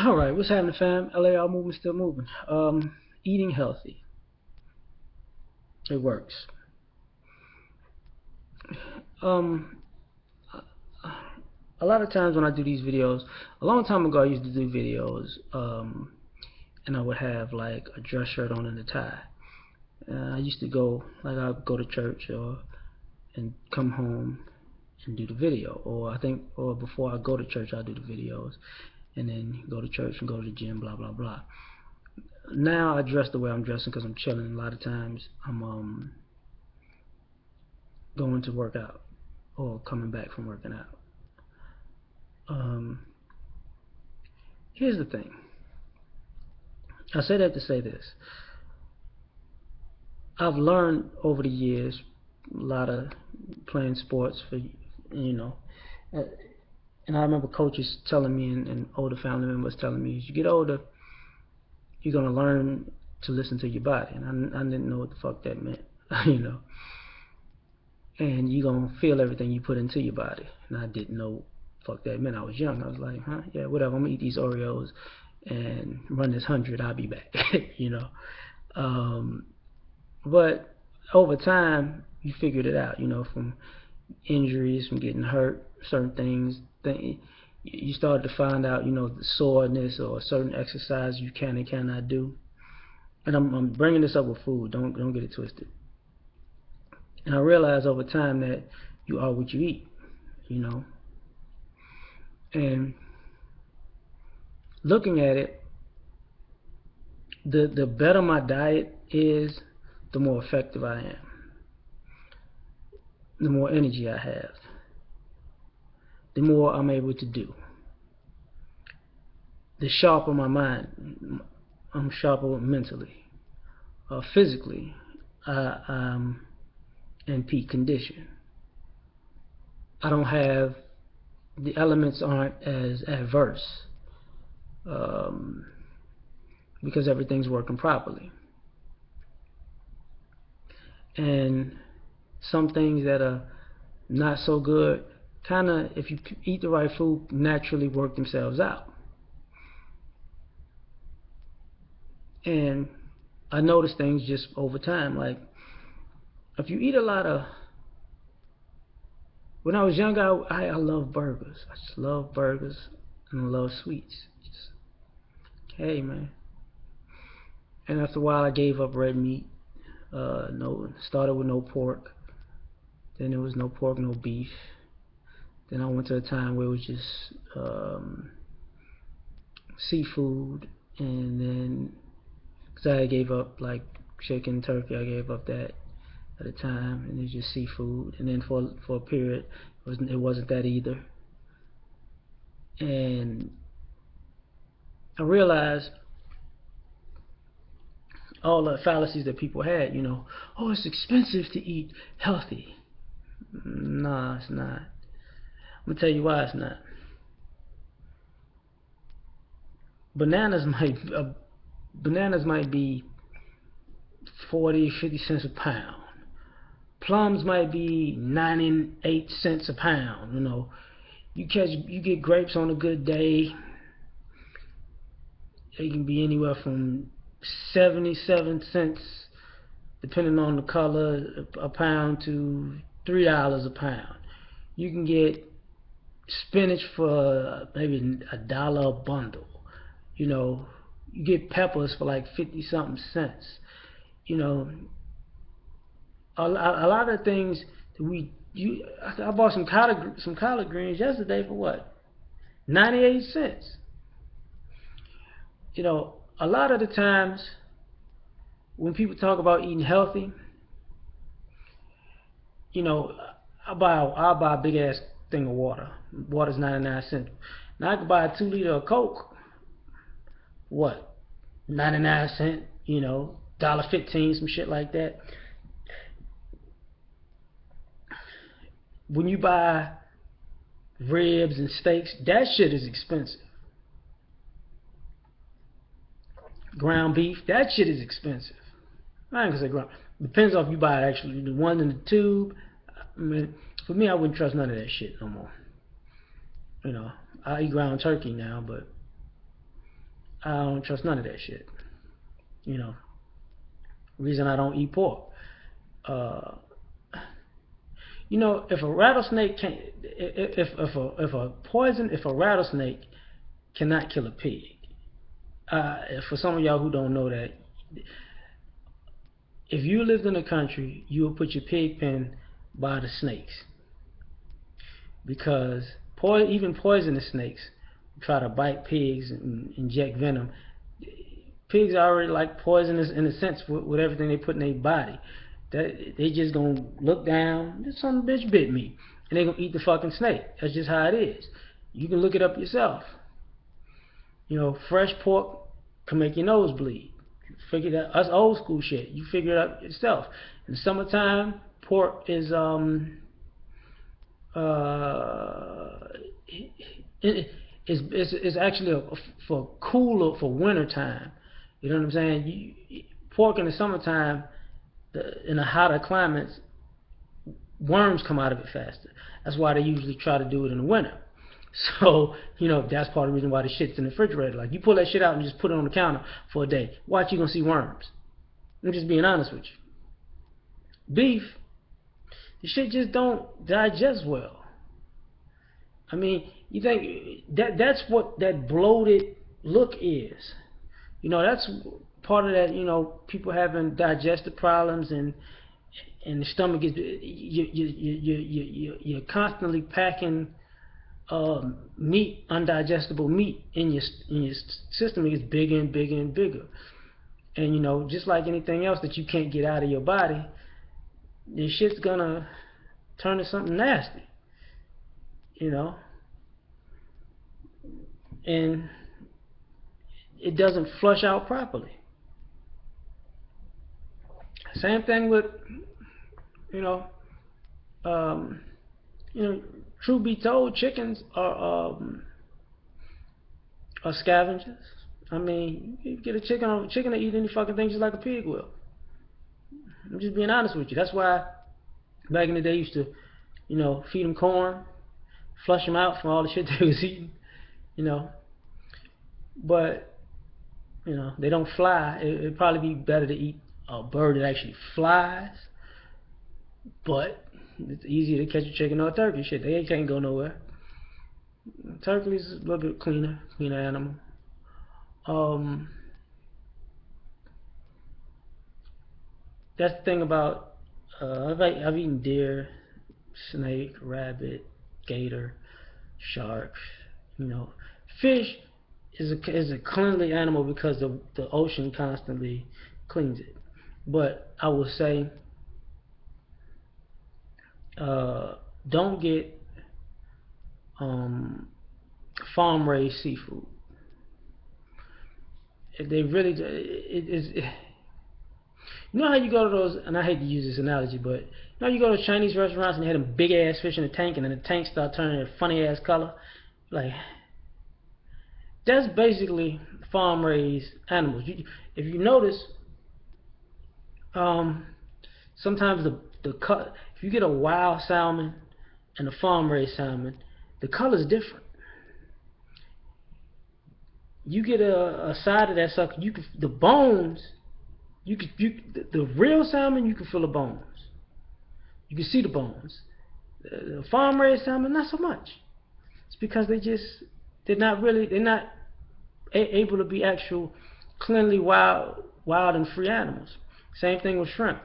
All right, what's happening, fam? L.A.R movement still moving. Eating healthy, it works. Um, a lot of times when I do these videos, a long time ago I used to do videos, and I would have like a dress shirt on and a tie. I used to go like I'd go to church or and come home and do the video, or before I go to church I do the videos, and then go to church and go to the gym, blah blah blah. Now I dress the way I'm dressing because I'm chilling. A lot of times I'm going to work out or coming back from working out. Um, Here's the thing. I say that to say this. I've learned over the years a lot of playing sports for uh, and I remember coaches telling me and older family members telling me, as you get older, you're gonna learn to listen to your body, and I didn't know what the fuck that meant, you know. And you're gonna feel everything you put into your body, and I didn't know fuck that meant. I was young. I was like, huh, yeah, whatever. I'm gonna eat these Oreos and run this 100. I'll be back, you know. Um, but over time, you figured it out, from injuries, from getting hurt, certain things. You started to find out, the soreness or certain exercise you can and cannot do. And I'm bringing this up with food. Don't get it twisted. And I realized over time that you are what you eat, you know. And looking at it, the better my diet is, the more effective I am, the more energy I have, the more I'm able to do, the sharper my mind. I'm sharper mentally, physically. I'm in peak condition. I don't have the elements aren't as adverse, um, because everything's working properly. And some things that are not so good, kind of, if you eat the right food, naturally work themselves out. And I notice things just over time, like if you eat a lot of, when I was young, I love burgers. I just love burgers and I love sweets. Just, hey man. And after a while I gave up red meat. No, started with no pork. Then it was no pork, no beef. Then I went to a time where it was just seafood, and then because I gave up like chicken, turkey, I gave up that at a time, and it was just seafood. And then for a period, it wasn't that either. And I realized all the fallacies that people had. Oh, it's expensive to eat healthy. Nah, it's not. I'm gonna tell you why it's not. Bananas might uh, bananas might be 40, 50 cents a pound. Plums might be 98 cents a pound. You get grapes on a good day. They can be anywhere from 77 cents, depending on the color, a pound, to $3 a pound. You can get spinach for maybe $1 a bundle. You get peppers for like 50 something cents. You know, a lot of things that I bought some collard greens yesterday for what, 98 cents. A lot of the times when people talk about eating healthy, you know, I'll buy a big ass thing of water. Water's 99 cents. Now I could buy a 2 liter of Coke. What? 99 cents. $1.15, some shit like that. When you buy ribs and steaks, that shit is expensive. Ground beef, that shit is expensive. I ain't gonna say ground. Depends on if you buy it actually the one in the tube. I mean, for me, I wouldn't trust none of that shit no more. I eat ground turkey now, but I don't trust none of that shit. You know, reason I don't eat pork. Uh, if a rattlesnake can, if a rattlesnake cannot kill a pig. For some of y'all who don't know that, if you lived in a country, you would put your pig pen by the snakes, because even poisonous snakes try to bite pigs and inject venom. Pigs are already like poisonous in a sense with everything they put in their body. That they just gonna look down, this some bitch bit me, and they gonna eat the fucking snake. That's just how it is. You can look it up yourself. Fresh pork can make your nose bleed. You figure that. Us old school shit. You figure it out yourself. In the summertime, pork is it's actually for cooler, for winter time. You know what I'm saying? Pork in the summertime, in the hotter climates, worms come out of it faster. That's why they usually try to do it in the winter. So, that's part of the reason why the shit's in the refrigerator. Like, you pull that shit out and just put it on the counter for a day. Watch, you gonna see worms. I'm just being honest with you. Beef, the shit just don't digest well. I mean, you think that's what that bloated look is. That's part of that, people having digestive problems, and the stomach is, you're constantly packing meat, undigestible meat in your system. It gets bigger and bigger and bigger. And just like anything else that you can't get out of your body, this shit's gonna turn to something nasty. And it doesn't flush out properly. Same thing with, um, truth be told, chickens are scavengers. I mean, you get a chicken to eat any fucking thing just like a pig will. I'm just being honest with you. That's why back in the day you used to, feed them corn, flush them out from all the shit they was eating, But, they don't fly. It'd probably be better to eat a bird that actually flies. But it's easier to catch a chicken or a turkey. Shit, they can't go nowhere. Turkey is a little bit cleaner animal. That's the thing about, I've eaten deer, snake, rabbit, gator, shark. Fish is a cleanly animal because the ocean constantly cleans it. But I will say, don't get farm raised seafood. They really, how you go to those, and I hate to use this analogy, but you go to Chinese restaurants and they have them big ass fish in a tank, and then the tank start turning a funny ass color. Like, that's basically farm raised animals. If you notice, sometimes if you get a wild salmon and a farm raised salmon, the color's different. You get a side of that sucker, the bones, the real salmon, you can feel the bones. You can see the bones. The farm raised salmon, not so much. It's because they're not able to be actual cleanly wild and free animals. Same thing with shrimp.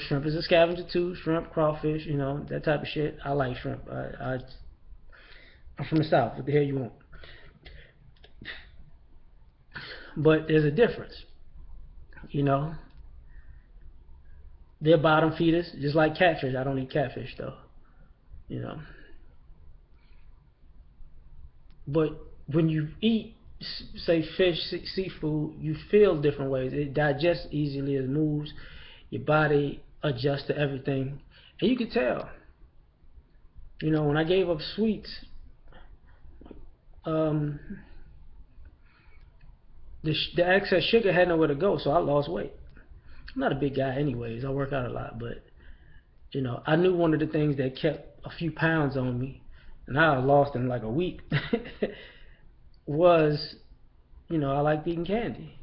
Shrimp is a scavenger too. Shrimp, crawfish, that type of shit. I like shrimp. I'm from the South. What the hell you want? But there's a difference. They're bottom feeders, just like catfish. I don't eat catfish though. But when you eat, say, fish, seafood, you feel different ways. It digests easily, it moves, your body adjusts to everything, and you can tell. When I gave up sweets, the excess sugar had nowhere to go, so I lost weight. I'm not a big guy anyways. I work out a lot, but I knew one of the things that kept a few pounds on me, and I lost in like a week, was I like eating candy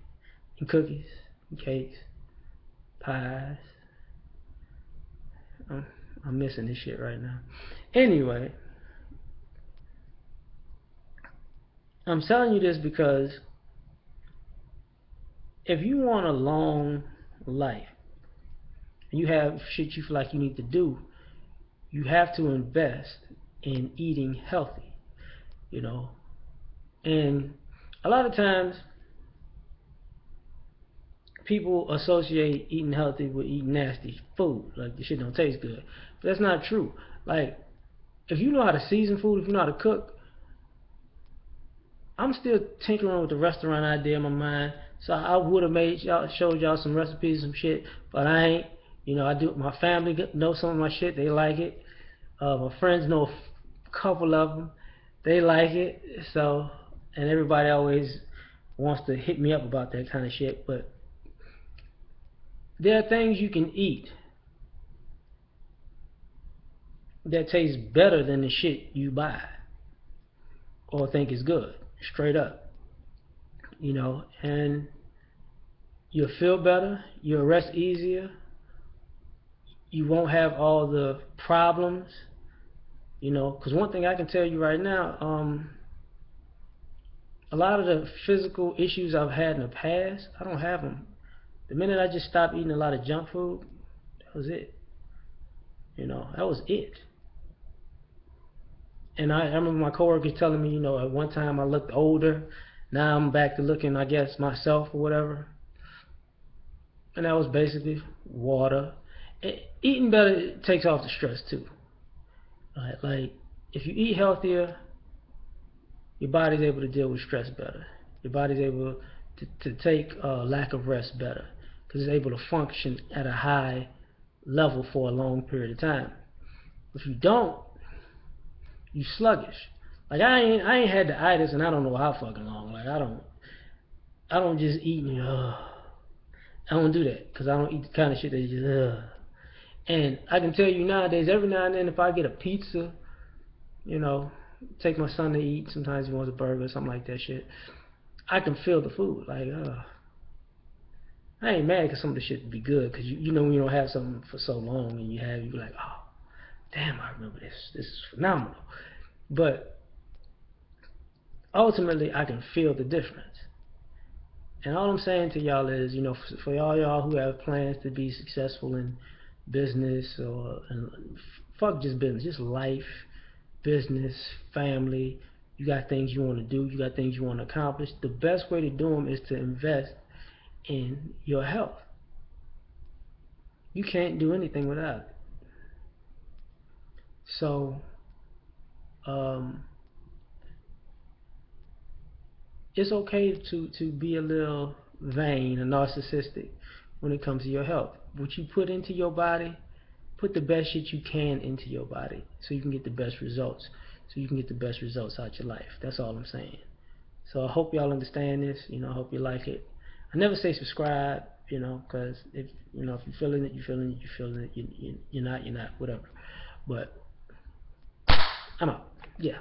and cookies and cakes, pies. I'm, I'm missing this shit right now. Anyway, I'm telling you this because if you want a long life and you have shit you feel like you need to do, you have to invest in eating healthy, you know. And a lot of times people associate eating healthy with eating nasty food, like the shit don't taste good. But that's not true. Like, if you know how to season food, if you know how to cook, I'm still tinkering with the restaurant idea in my mind. So I would have showed y'all some recipes, some shit, but I ain't. I do. My family know some of my shit. They like it. My friends know a couple of them. They like it. So, and everybody always wants to hit me up about that kind of shit. But there are things you can eat that tastes better than the shit you buy or think is good, straight up. And you'll feel better, you'll rest easier, you won't have all the problems, because one thing I can tell you right now, a lot of the physical issues I've had in the past, I don't have them. The minute I just stopped eating a lot of junk food, that was it. That was it. And I remember my coworkers telling me, at one time I looked older. Now I'm back to looking, I guess, myself or whatever. And that was basically water. Eating better takes off the stress too. Right? Like, if you eat healthier, your body's able to deal with stress better. Your body's able to take lack of rest better because it's able to function at a high level for a long period of time. If you don't, you sluggish. Like, I ain't had the itis and I don't know how fucking long. Like, I don't just eat and I don't do that because I don't eat the kind of shit that just And I can tell you nowadays, every now and then, if I get a pizza, you know, take my son to eat. Sometimes he wants a burger or something like that shit. I can feel the food. Like, I ain't mad because some of the shit be good because you know when you don't have something for so long and you be like, oh, damn, I remember this. This is phenomenal. But ultimately, I can feel the difference. And all I'm saying to y'all is, for all y'all who have plans to be successful in business or fuck just business, just life, business, family, you got things you want to do, you got things you want to accomplish. The best way to do them is to invest in your health. You can't do anything without it. So, um, it's okay to be a little vain and narcissistic when it comes to your health. What you put into your body, put the best shit you can into your body so you can get the best results. So you can get the best results out your life. That's all I'm saying. So I hope y'all understand this. I hope you like it. I never say subscribe, because if you're feeling it, you're feeling it. You're feeling it. You're not. You're not. Whatever. But I'm out. Yeah.